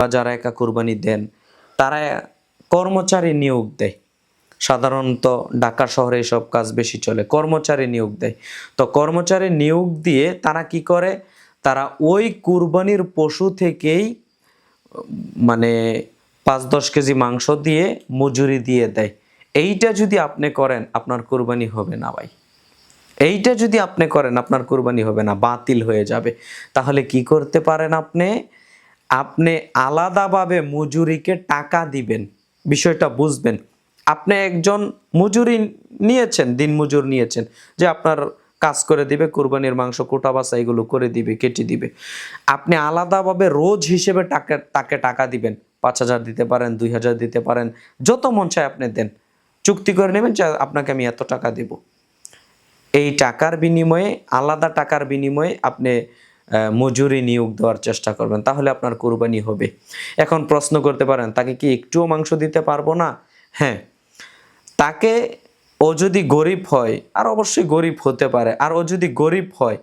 বা যারা একা কুরবানি দেন তারা কর্মচারী নিয়োগ দেয়। সাধারণত ঢাকা শহরে এসব কাজ বেশি চলে, কর্মচারী নিয়োগ দেয়। তো কর্মচারী নিয়োগ দিয়ে তারা কি করে, তারা ওই কুরবানির পশু থেকেই মানে ৫-১০ কেজি মাংস দিয়ে মজুরি দিয়ে দেয়। এইটা যদি আপনি করেন আপনার কুরবানি হবে না ভাই। এইটা যদি আপনি করেন আপনার কুরবানি হবে না, বাতিল হয়ে যাবে। তাহলে কি করতে পারেন আপনি? আপনি আলাদাভাবে মজুরিকে টাকা দিবেন। বিষয়টা বুঝবেন। আপনি একজন মজুরি নিয়েছেন, দিনমজুর নিয়েছেন, যে আপনার কাজ করে দিবে, কুরবানির মাংস কোটা বাছা এগুলো করে দিবে, কেটে দিবে। আপনি আলাদাভাবে রোজ হিসেবে তাকে টাকা দিবেন। ৫,০০০ দিতে পারেন, ২,০০০ দিতে পারেন, যত মন চায় আপনি দেন। চুক্তি করে নেবেন যে আপনাকে আমি এত টাকা দেব। এই টাকার বিনিময়ে, আলাদা টাকার বিনিময়ে আপনি মজুরি নিয়োগ দেওয়ার চেষ্টা করবেন, তাহলে আপনার কুরবানি হবে। এখন প্রশ্ন করতে পারেন, তাকে কি একটুও মাংস দিতে পারবো না? হ্যাঁ, তাকে, ও যদি গরিব হয়, আর অবশ্যই গরিব হতে পারে, আর ও যদি গরিব হয়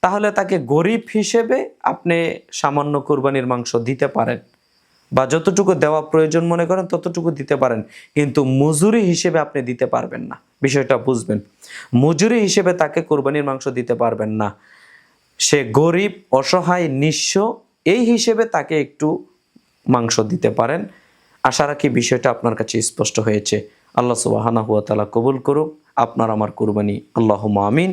তাহলে তাকে গরিব হিসেবে আপনি সামান্য কুরবানির মাংস দিতে পারেন, বা যতটুকু দেওয়া প্রয়োজন মনে করেন ততটুকু দিতে পারেন, কিন্তু মজুরি হিসেবে আপনি দিতে পারবেন না। বিষয়টা বুঝবেন। মজুরি হিসেবে তাকে কুরবানির মাংস দিতে পারবেন না। সে গরিব, অসহায়, নিঃস্ব, এই হিসেবে তাকে একটু মাংস দিতে পারেন। আশা রাখি বিষয়টা আপনার কাছে স্পষ্ট হয়েছে। আল্লাহ সুবহানাহু ওয়া তাআলা কবুল করুক আপনার আমার কুরবানি। আল্লাহুম্মা আমিন।